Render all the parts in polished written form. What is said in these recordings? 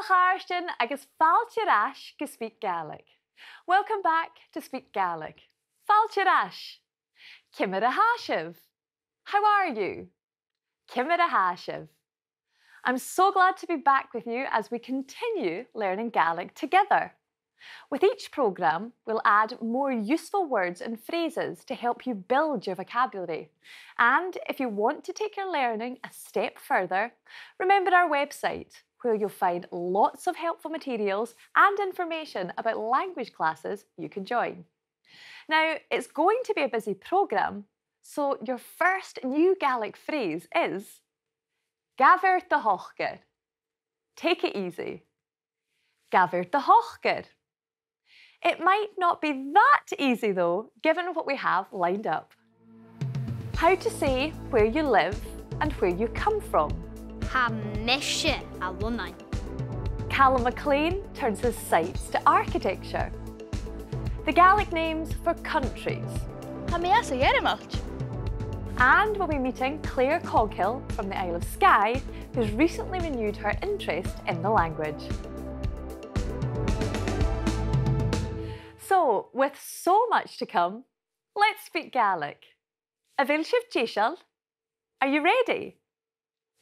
Sháirstean agus fáilte ais go SpeakGaelic. Welcome back to SpeakGaelic. Fáilte ais. Cimid a háisibh. How are you? Cimid a háisibh. I'm so glad to be back with you as we continue learning Gaelic together. With each programme, we'll add more useful words and phrases to help you build your vocabulary. And if you want to take your learning a step further, remember our website, where you'll find lots of helpful materials and information about language classes you can join. Now, it's going to be a busy programme, so your first new Gaelic phrase is Gabhair de hochgad. Take it easy. Gabhair de hochgad. It might not be that easy though, given what we have lined up. How to say where you live and where you come from. Ha meise a lunnain. Calum Maclean turns his sights to architecture. The Gaelic names for countries. Ha meas a yerimalt. And we'll be meeting Clare Coghill from the Isle of Skye, who's recently renewed her interest in the language. So, with so much to come, let's speak Gaelic. Avilshiv Jishal, are you ready?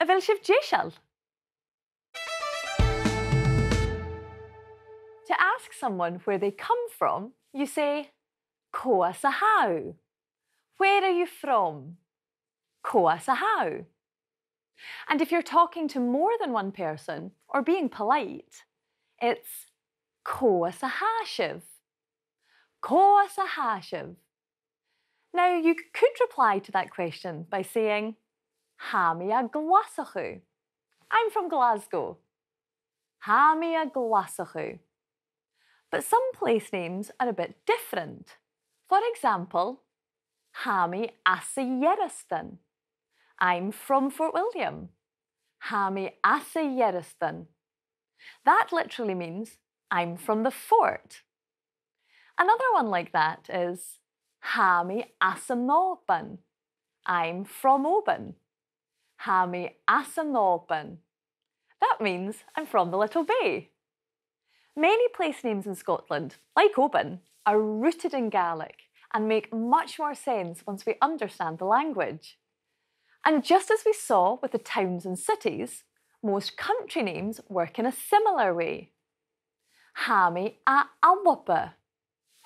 Avilshiv Jishal. To ask someone where they come from, you say, Koa sahau. Where are you from? Koa sahau. And if you're talking to more than one person or being polite, it's Koa sahashiv. Koa sahashiv. Now, you could reply to that question by saying, Hami a Glasgow. I'm from Glasgow. Hami a Glasgow. But some place names are a bit different. For example, Hami ailltireachd. I'm from Fort William. Hami ailltireachd. That literally means I'm from the fort. Another one like that is Hami ailltireachd. I'm from Oban. Hami ailltireachd. That means I'm from the Little Bay. Many place names in Scotland, like Oban, are rooted in Gaelic and make much more sense once we understand the language. And just as we saw with the towns and cities, most country names work in a similar way. Hami a Alwapa.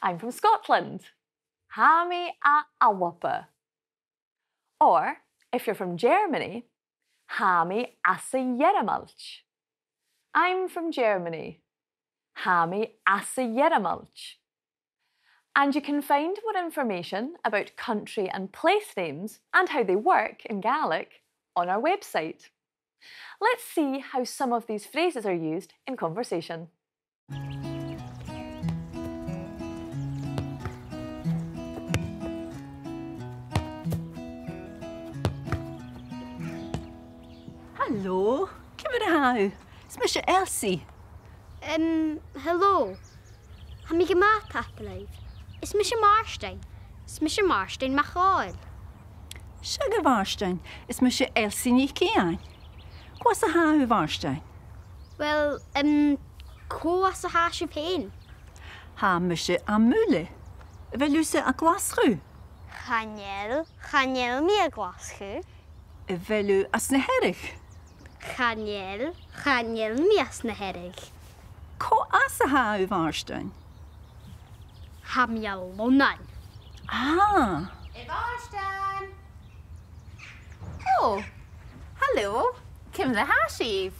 I'm from Scotland. Hami a Alwapa. Or, if you're from Germany, Hami ailltireachd. I'm from Germany. Hami ailltireachd. And you can find more information about country and place names and how they work in Gaelic on our website. Let's see how some of these phrases are used in conversation. Hallo, cimid a how? Is Mr. Elsie? Hello. Ha mi gemaakt tapeleid. Is Mr. Marstein. Is Mr. Marstein MacIlleathain. Sugar Varstein, is Mr. Elsie neach-ionnsachaidh. What's a how Varstein? Well, coas a háisibh féin. Ha Mr. Amule. Velusa a Glasgow. Chanel mi a Glaschu. Velu as na herich. Chanel mi as na herich. Co as a how Varstein? Ha mi a lunnain. Ah. Varstein. Oh, hello. Cimid a háisibh.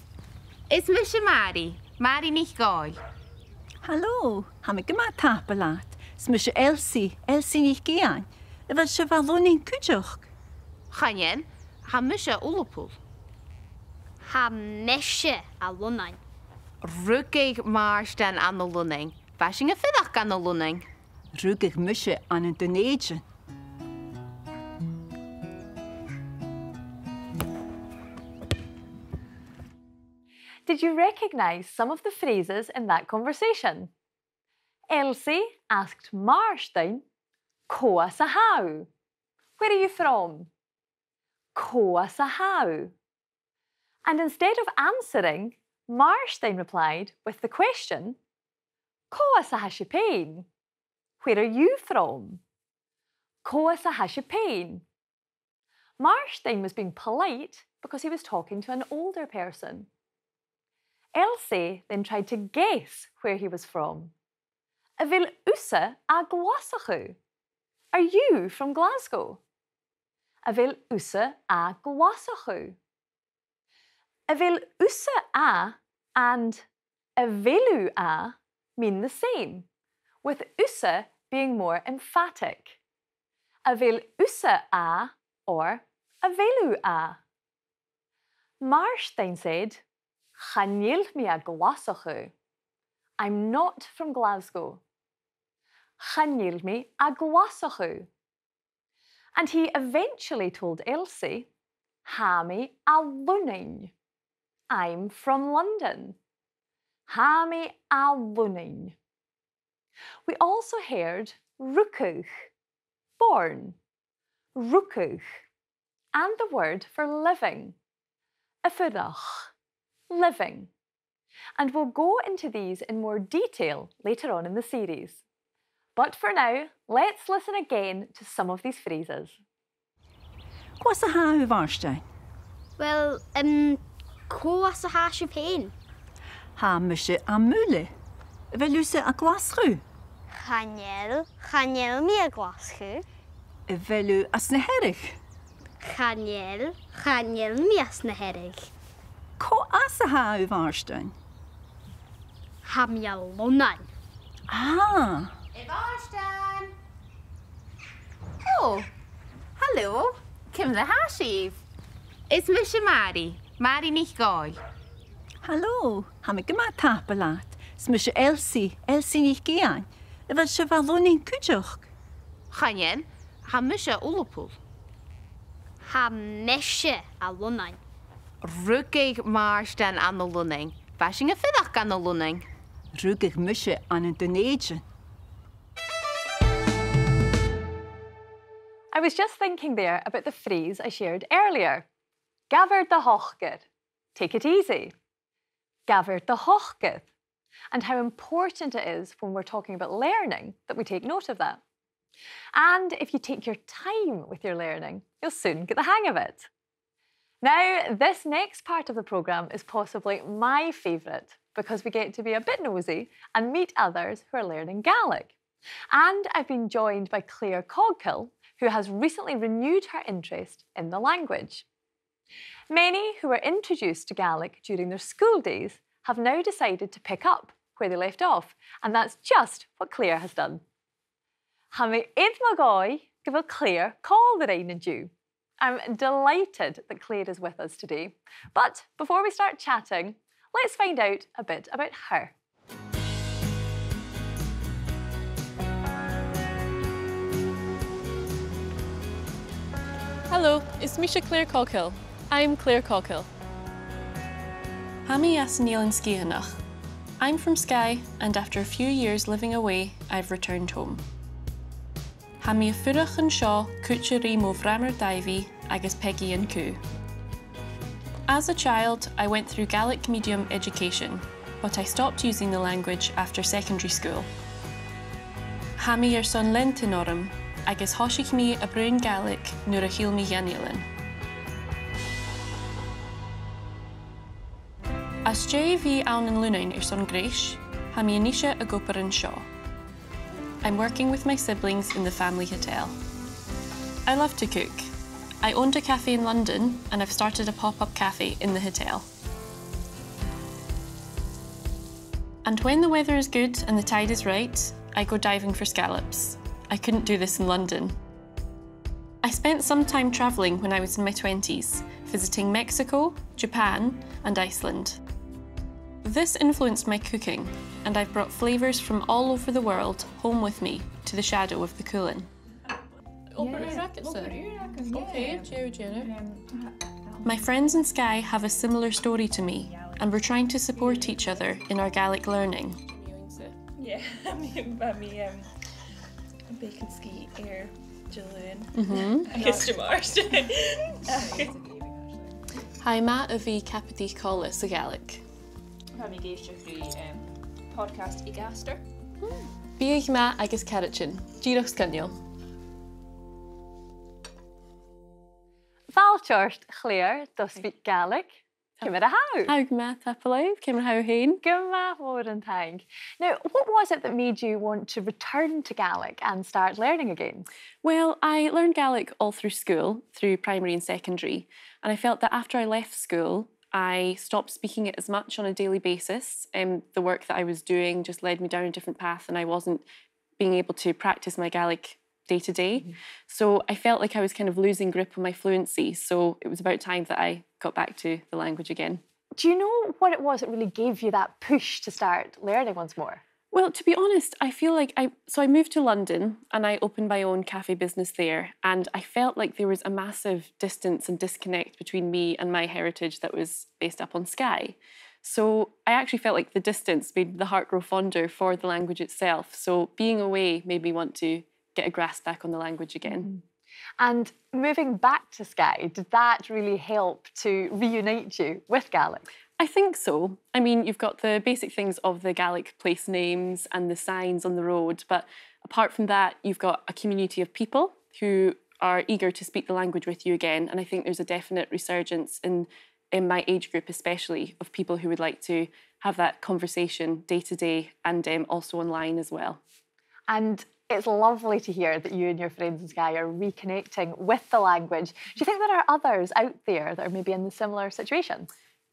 It's Mr. Mary neach-ionnsachaidh. Hallo, ha mi gemaakt tapelaat. Is Mr. Elsie neach-ionnsachaidh. Vel se vallonin Ghreugach. Chanel, ha Mr. Ullapul. Ha meise a lunnain. Rugig Marsden an the lunning. Bashing a fidach an the lunning. Rugig Mr. an een Dunajin. Did you recognise some of the phrases in that conversation? Elsie asked Marstein, Koa sahau. Where are you from? Koa sahau. And instead of answering, Marstein replied with the question, coiseachd, where are you from? Coiseachd. Marstein was being polite because he was talking to an older person. Elsie then tried to guess where he was from. Vil usse a Glasgow? Are you from Glasgow? Vil usse a Glasgow? Vil usse a and vilu a mean the same, with usse being more emphatic. Vil usse a or vilu a. Marstein said, Chanil mi a Glasgow. I'm not from Glasgow. Chanil mi a Glasgow. And he eventually told Elsie, Ha mi a Lunning. I'm from London. Ha mi a Lunning. We also heard Ghreugach, born, Ghreugach, and the word for living, ailltireachd, living. And we'll go into these in more detail later on in the series. But for now, let's listen again to some of these phrases. Coiseachd Marstein. Well, coiseachd. Ha mishe a mule. Velusse a Glasgow. Chanel mi a Glasgow. Velu a sneherich. Chanel mi a sneherich. Coiseachd Marstein. Ha mi a Lunning. Ah. Evarstan! Oh, hallo, Cionndadh. It's Misha Mary neach-ionnsachaidh. Hallo, MacIlleathain. Smishe Elsie neach-ionnsachaidh. Wel se valloning Ghreugach. Chanel, ha Misha ulapul. Ha mishe a Lunning. Ghreugach Marstan an the Lunning. Bashing a fidach an the Lunning. Ghreugach mishe an een donation. I was just thinking there about the phrase I shared earlier. Gabhar the hochgad. Take it easy. Gabhar the hochgad. And how important it is when we're talking about learning that we take note of that. And if you take your time with your learning, you'll soon get the hang of it. Now, this next part of the programme is possibly my favourite because we get to be a bit nosy and meet others who are learning Gaelic. And I've been joined by Clare Coghill, who has recently renewed her interest in the language. Many who were introduced to Gaelic during their school days have now decided to pick up where they left off, and that's just what Clare has done. Hamid give Clare call the rain and dew. I'm delighted that Clare is with us today, but before we start chatting, let's find out a bit about her. Hello, it's Misha Clare Coghill. I'm Clare Coghill. Hami as neach-ionnsachaidh. I'm from Skye, and after a few years living away, I've returned home. Hami fo-thiotalan cútearí mó bhreamar daimhí agus Peggy and Cú. As a child, I went through Gaelic medium education, but I stopped using the language after secondary school. Hami son lenten orm, agus thosaigh mí a brún Gaelic nuair a shiel mí gheannaíonn. As bhí ann an Lunning son Gréis, ha mí aníise a goparan seo. I'm working with my siblings in the family hotel. I love to cook. I owned a cafe in London and I've started a pop-up cafe in the hotel. And when the weather is good and the tide is right, I go diving for scallops. I couldn't do this in London. I spent some time travelling when I was in my 20s, visiting Mexico, Japan and Iceland. This influenced my cooking, and I've brought flavours from all over the world home with me to the shadow of the Cuillin. My friends in Skye have a similar story to me, and we're trying to support each other in our Gaelic learning. Yeah, bacon ski air Julian. Hi, ma a bhí capití colla sa Gaelic. Ha mi géiste chrí podcast I gaster. Bíodh me agus ceiricin, díreach scanneal. Fáilteoirt Clare do SpeakGaelic. Cymryd a how? Haug me tapalaibh, cymryd how hain. Gyma more than thank. Now, what was it that made you want to return to Gaelic and start learning again? Well, I learned Gaelic all through school, through primary and secondary, and I felt that after I left school, I stopped speaking it as much on a daily basis. The work that I was doing just led me down a different path, and I wasn't being able to practice my Gaelic day to day. So I felt like I was kind of losing grip on my fluency, so it was about time that I got back to the language again. Do you know what it was that really gave you that push to start learning once more? Well, to be honest, I feel like I moved to London and I opened my own cafe business there, and I felt like there was a massive distance and disconnect between me and my heritage that was based up on Skye. So I actually felt like the distance made the heart grow fonder for the language itself. So being away made me want to get a grasp back on the language again. And moving back to Skye, did that really help to reunite you with Gaelic? I think so. I mean, you've got the basic things of the Gaelic place names and the signs on the road, but apart from that, you've got a community of people who are eager to speak the language with you again, and I think there's a definite resurgence in my age group especially, of people who would like to have that conversation day to day and also online as well. And it's lovely to hear that you and your friends in Skye are reconnecting with the language. Do you think there are others out there that are maybe in a similar situation?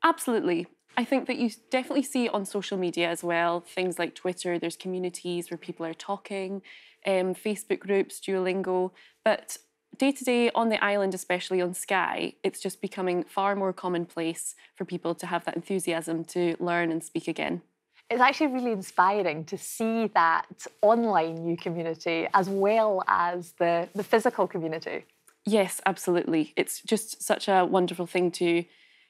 Absolutely. I think that you definitely see it on social media as well. Things like Twitter, there's communities where people are talking, Facebook groups, Duolingo. But day to day on the island, especially on Skye, it's just becoming far more commonplace for people to have that enthusiasm to learn and speak again. It's actually really inspiring to see that online new community as well as the physical community. Yes, absolutely. It's just such a wonderful thing to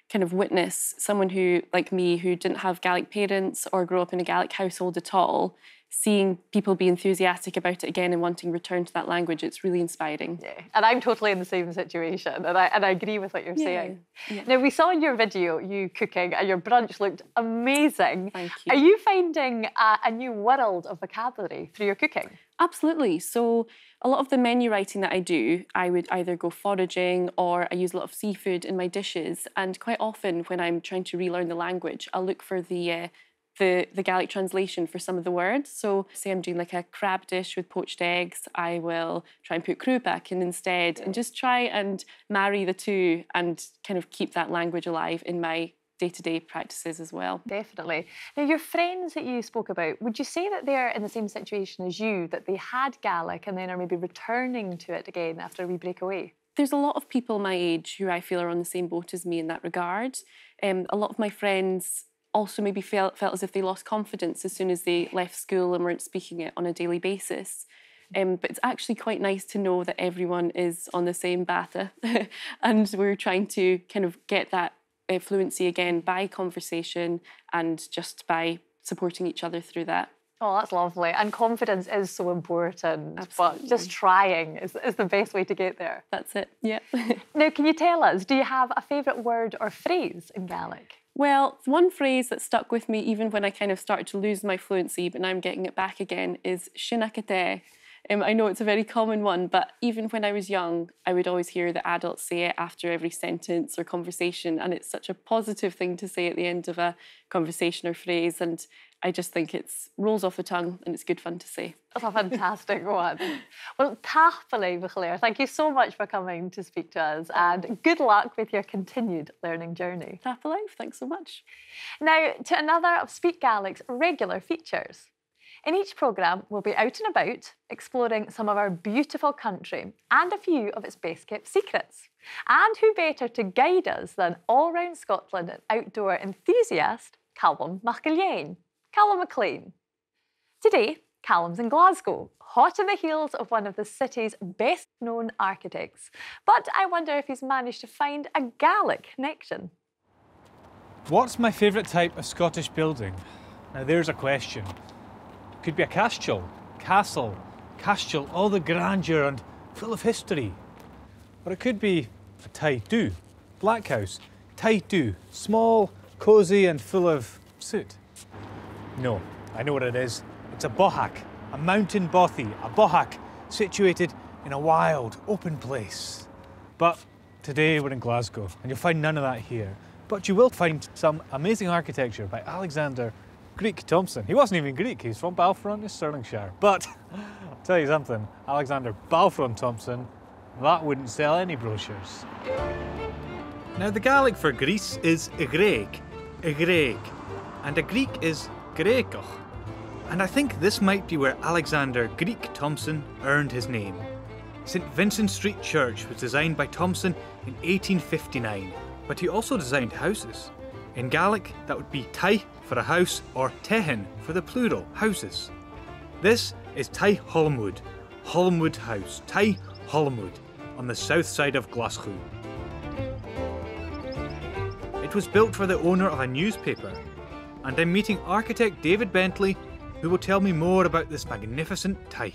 kind of witness someone who, like me, who didn't have Gaelic parents or grow up in a Gaelic household at all, seeing people be enthusiastic about it again and wanting to return to that language. It's really inspiring. Yeah, and I'm totally in the same situation, and I agree with what you're saying. Yeah. Now, we saw in your video you cooking, and your brunch looked amazing. Thank you. Are you finding a new world of vocabulary through your cooking? Absolutely. So a lot of the menu writing that I do, I would either go foraging or I use a lot of seafood in my dishes. And quite often when I'm trying to relearn the language, I'll look for the Gaelic translation for some of the words. So say I'm doing like a crab dish with poached eggs, I will try and put Ghreugach in instead and just try and marry the two and kind of keep that language alive in my day-to-day practices as well. Definitely. Now, your friends that you spoke about, would you say that they're in the same situation as you, that they had Gaelic and then are maybe returning to it again after we break away? There's a lot of people my age who I feel are on the same boat as me in that regard. A lot of my friends also maybe felt as if they lost confidence as soon as they left school and weren't speaking it on a daily basis. But it's actually quite nice to know that everyone is on the same bata and we're trying to kind of get that fluency again by conversation and just by supporting each other through that. Oh, that's lovely. And confidence is so important. Absolutely. But just trying is the best way to get there. That's it, yeah. Now, can you tell us, do you have a favourite word or phrase in Gaelic? Well, one phrase that stuck with me even when I kind of started to lose my fluency, but now I'm getting it back again, is tionndadh. I know it's a very common one, but even when I was young, I would always hear the adults say it after every sentence or conversation, and it's such a positive thing to say at the end of a conversation or phrase, and I just think it rolls off the tongue and it's good fun to say. That's a fantastic one. Well, tapalaibh, Clare. Thank you so much for coming to speak to us, and good luck with your continued learning journey. Tapalaibh, thanks so much. Now, to another of SpeakGaelic's regular features. In each programme, we'll be out and about, exploring some of our beautiful country and a few of its best-kept secrets. And who better to guide us than all-round Scotland and outdoor enthusiast, Calum MacIlleathain. Calum Maclean. Today, Calum's in Glasgow, hot on the heels of one of the city's best-known architects. But I wonder if he's managed to find a Gaelic connection. What's my favourite type of Scottish building? Now there's a question. Could be a castle, all the grandeur and full of history. Or it could be a taidú, black house, taidú, small, cosy and full of suit? No, I know what it is. It's a bohack, a mountain bothy, a bohack situated in a wild, open place. But today we're in Glasgow, and you'll find none of that here. But you will find some amazing architecture by Alexander Greek Thompson. He wasn't even Greek, he's from Balfron in Stirlingshire. But I'll tell you something, Alexander Balfron Thompson, that wouldn't sell any brochures. Now the Gaelic for Greece is Ghreugach, and a Greek is Ghreugach. And I think this might be where Alexander Greek Thompson earned his name. St Vincent Street Church was designed by Thompson in 1859, but he also designed houses. In Gaelic, that would be tai for a house or tehin for the plural, houses. This is Tai Holmwood House, Tai Holmwood, on the south side of Glasgow. It was built for the owner of a newspaper, and I'm meeting architect David Bentley, who will tell me more about this magnificent tai.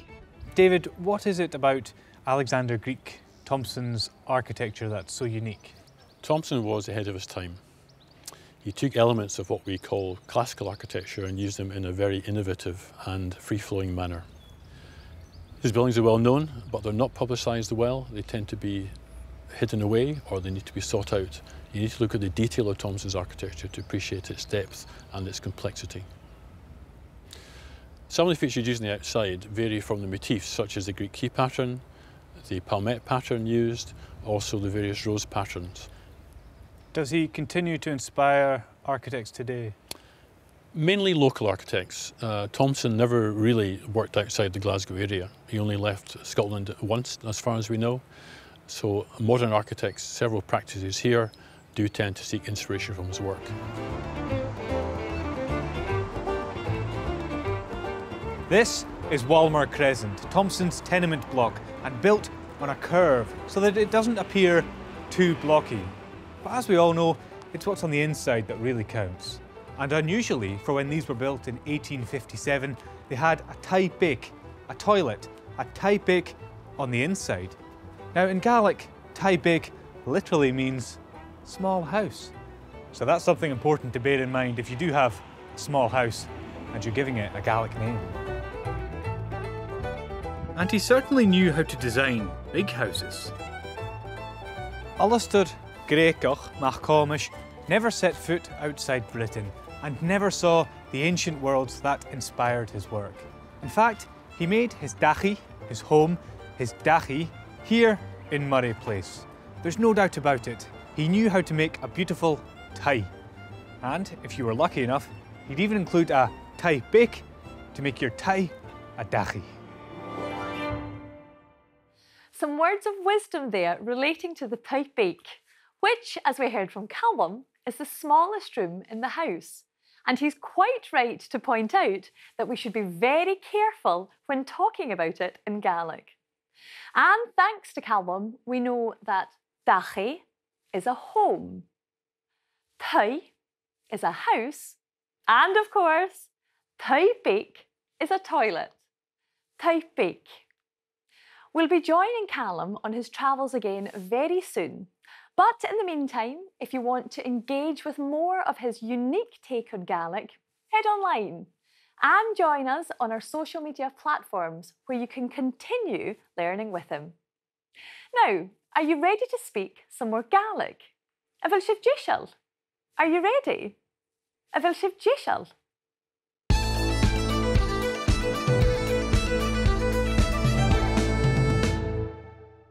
David, what is it about Alexander Greek Thompson's architecture that's so unique? Thompson was ahead of his time. He took elements of what we call classical architecture and used them in a very innovative and free-flowing manner. His buildings are well known, but they're not publicised well. They tend to be hidden away, or they need to be sought out. You need to look at the detail of Thompson's architecture to appreciate its depth and its complexity. Some of the features used on the outside vary from the motifs, such as the Greek key pattern, the palmette pattern used, also the various rose patterns. Does he continue to inspire architects today? Mainly local architects. Thompson never really worked outside the Glasgow area. He only left Scotland once, as far as we know. So modern architects, several practices here, do tend to seek inspiration from his work. This is Walmer Crescent, Thompson's tenement block, and built on a curve so that it doesn't appear too blocky. But as we all know, it's what's on the inside that really counts. And unusually, for when these were built in 1857, they had a taibig, a toilet, a taibig on the inside. Now in Gaelic, taibig literally means small house. So that's something important to bear in mind if you do have a small house and you're giving it a Gaelic name. And he certainly knew how to design big houses. Alistair Ghreugach Maclean never set foot outside Britain and never saw the ancient worlds that inspired his work. In fact, he made his dachi, his home, his dachi, here in Murray Place. There's no doubt about it. He knew how to make a beautiful tai. And if you were lucky enough, he'd even include a tai bake to make your tai a dachi. Some words of wisdom there relating to the tai bake, which, as we heard from Calum, is the smallest room in the house. And he's quite right to point out that we should be very careful when talking about it in Gaelic. And thanks to Calum, we know that dachi is a home, tai is a house, and of course, tai bake is a toilet. Tai bake. We'll be joining Calum on his travels again very soon. But in the meantime, if you want to engage with more of his unique take on Gaelic, head online and join us on our social media platforms where you can continue learning with him. Now, are you ready to speak some more Gaelic? Avel sibh díseal? Are you ready? Avel sibh díseal?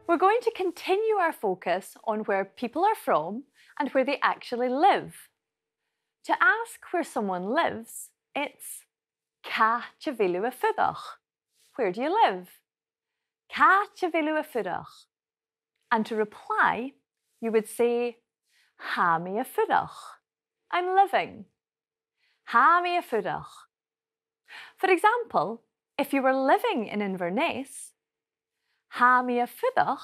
We're going to continue our focus on where people are from and where they actually live. To ask where someone lives, it's Ca te bhfuilú a fudach? Where do you live? Ca te bhfuilú a fudach? And to reply, you would say Ha mi a fudach? I'm living. Ha mi a fudach? For example, if you were living in Inverness, Ha mi a fudach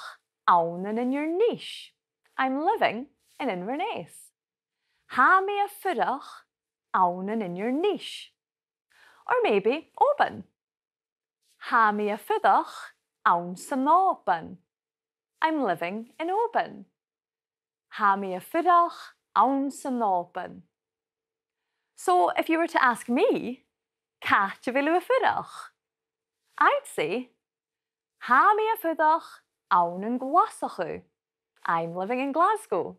aunan in your niche? I'm living in Inverness. Ha mi a fudach aunan in your niche? Or maybe Oban. Ha mi a fudach aun san Oban? I'm living in Oban. Ha mi a fudach aun san Oban? So if you were to ask me, Cat bhfuil fudach, I'd say, Ha mi a fudach awn yn Glasgow. I'm living in Glasgow.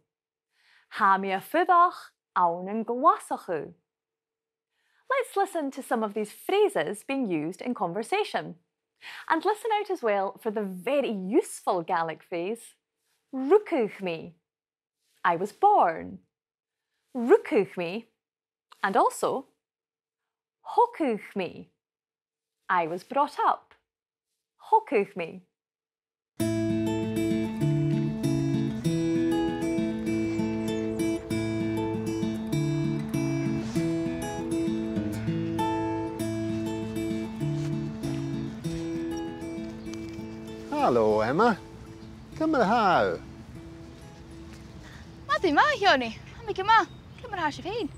Ha mi a fudach awn yn Glasgow. Let's listen to some of these phrases being used in conversation. And listen out as well for the very useful Gaelic phrase, Rúcadh me. I was born. Rúcadh me. And also, Thocadh me. I was brought up. Thocadh me. Hello, Emma. Come and how? Mati ma, Johnny. Hammy ma. Come and hash of heen.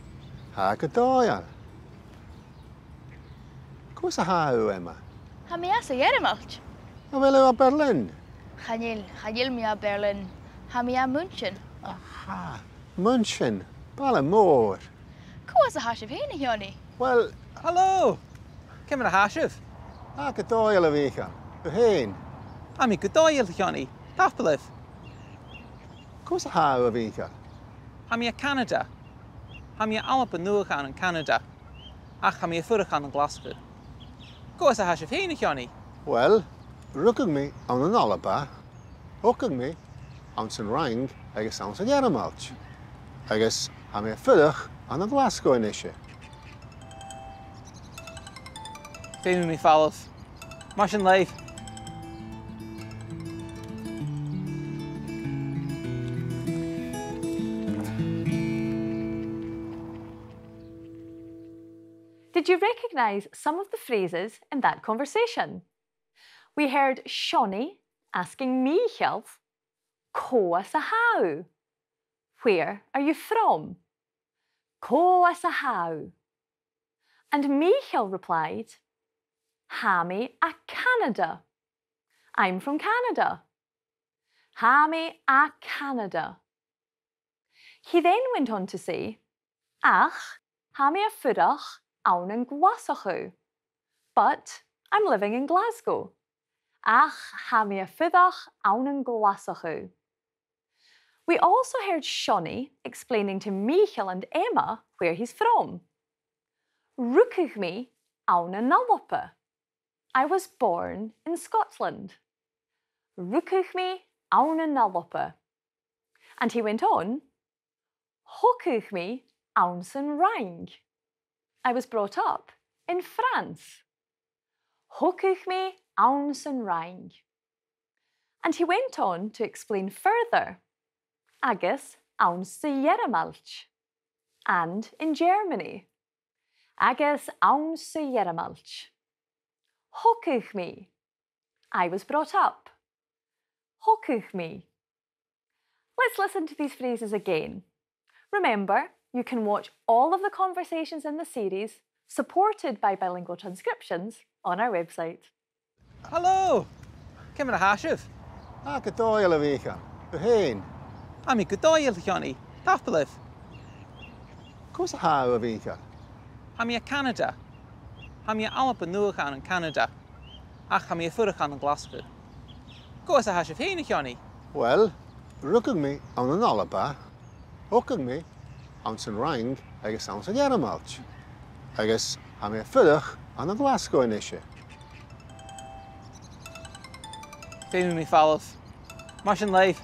Ha Gàidhlig. Course a how, Emma? Hammy asa yeremalch. Well, a Berlin. Chanil mi a Berlin. Hammy a München. Aha, München. Ballamore. Course a hash of heen, Johnny. Well, Hello! Come and hash of. ha Gàidhlig a bhícha. Bhruidhinn. Hammy Gàidhlig, Johnny. Tapaliv. Course a how a bhícha. Hammy a Canada. Hammy a Alp and Nuachan in Canada. Ach hammy a Furachan in Glasgow. Course a hash of heen, Johnny. Well, rúcadh me an an Alba. Thocadh me an san rang agus an san yeremalch. Agus ha mi a fudach an an Glasgow inishe. Fame me follows. Martian life. Did you recognise some of the phrases in that conversation? We heard Shawnee asking Michael, Coas a how? Where are you from? Coas a how? And Michael replied, Hammy a Canada. I'm from Canada. Hammy a Canada. He then went on to say, Ach, hammy a fudach awn yn Glasgow. But I'm living in Glasgow. Ach, hammy a fudach awn yn Glasgow. We also heard Shawnee explaining to Michael and Emma where he's from. Rúcadh me awn yn Dunlop. I was born in Scotland. Rúcadh me awn yn Dunlop. And he went on, Thocadh me awn san rang. I was brought up in France. Thocadh me awn san rang. And he went on to explain further, agus awn sa yeremalch. And in Germany, agus awn sa yeremalch. Thocadh me. I was brought up. Thocadh me. Let's listen to these phrases again. Remember, you can watch all of the conversations in the series, supported by bilingual transcriptions, on our website. Hello! Come and hash of. Ha Gàidhlig a bhícha. Bhruidhinn. Hammy Gàidhlig, Johnny. Tapaliv. Course a how a bhícha. Hammy a Canada. Hammy a Alp and Nuachan in Canada. Ach hammy a Furachan in Glasgow. Course a hash of heen, Johnny. Well, rúcadh me an an Alba. Thocadh me an san rang agus an san yeremalch. Agus ha mi a fudach an an Glasgow inishe. Fame me follows. Martian life.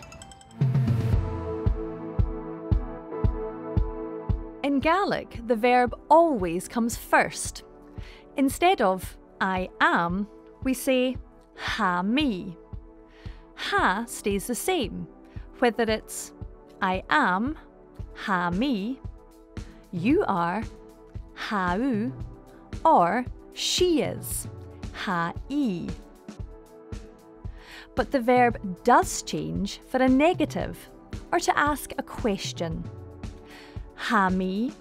In Gaelic, the verb always comes first. Instead of I am, we say ha me. Ha stays the same, whether it's I am, ha me, you are, ha u, or she is, ha e. But the verb does change for a negative or to ask a question. Ha me,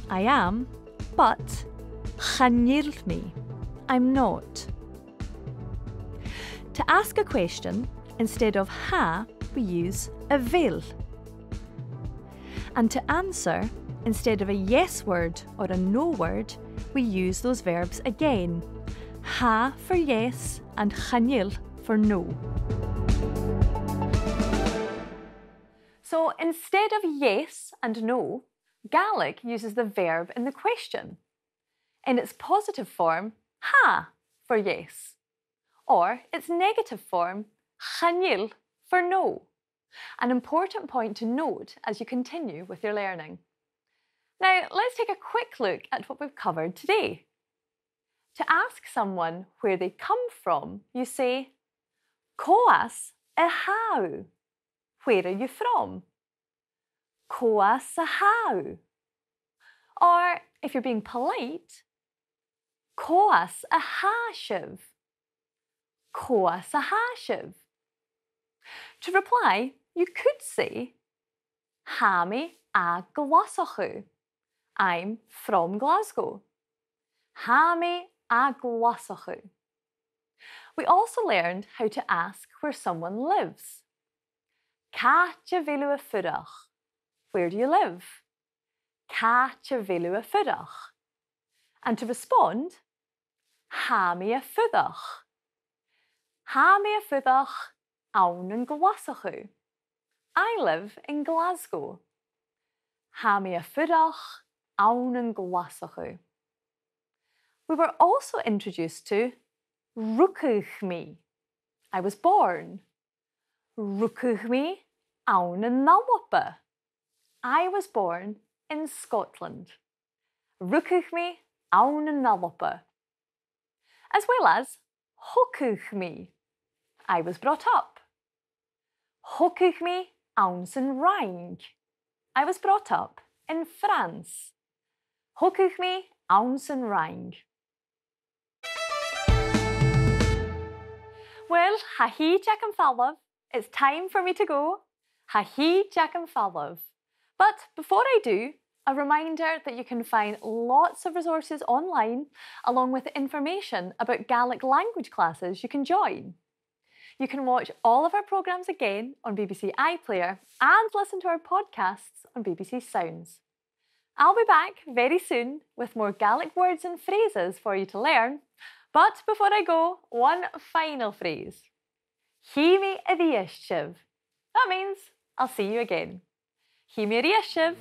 I am, but chanil me, I'm not. To ask a question, instead of ha, we use a vil. And to answer, Instead of a yes word or a no word, we use those verbs again. Ha for yes and chainneal for no. So instead of yes and no, Gaelic uses the verb in the question. In its positive form, ha for yes, or its negative form, chainneal for no. An important point to note as you continue with your learning. Now, let's take a quick look at what we've covered today. To ask someone where they come from, you say, Coas a how? Where are you from? Coas a how? Or, if you're being polite, Coas a hashiv? Coas a hashiv? To reply, you could say, Hami a Glasgow. I'm from Glasgow. Hami a Glasgow. We also learned how to ask where someone lives. Catja vilu a furach. Where do you live? Catja vilu a furach. And to respond, Hami a furach. Hami a furach awn yn Glasgow. I live in Glasgow. Hami a furach awn yn Glasgow. We were also introduced to Ghreugach me. I was born. Ghreugach me awn yn Dunlop. I was born in Scotland. Ghreugach me awn yn Dunlop. As well as Ghreugach me. I was brought up. Ghreugach me awn yn Rhine. I was brought up in France. Ghreugach me awn yn Rhine. Well, ha hi Jack and Falov, it's time for me to go. Ha hi Jack and Falov. But before I do, a reminder that you can find lots of resources online along with information about Gaelic language classes you can join. You can watch all of our programmes again on BBC iPlayer and listen to our podcasts on BBC Sounds. I'll be back very soon with more Gaelic words and phrases for you to learn. But before I go, one final phrase. Himi a dhiaishiv. That means I'll see you again. Himi a dhiaishiv.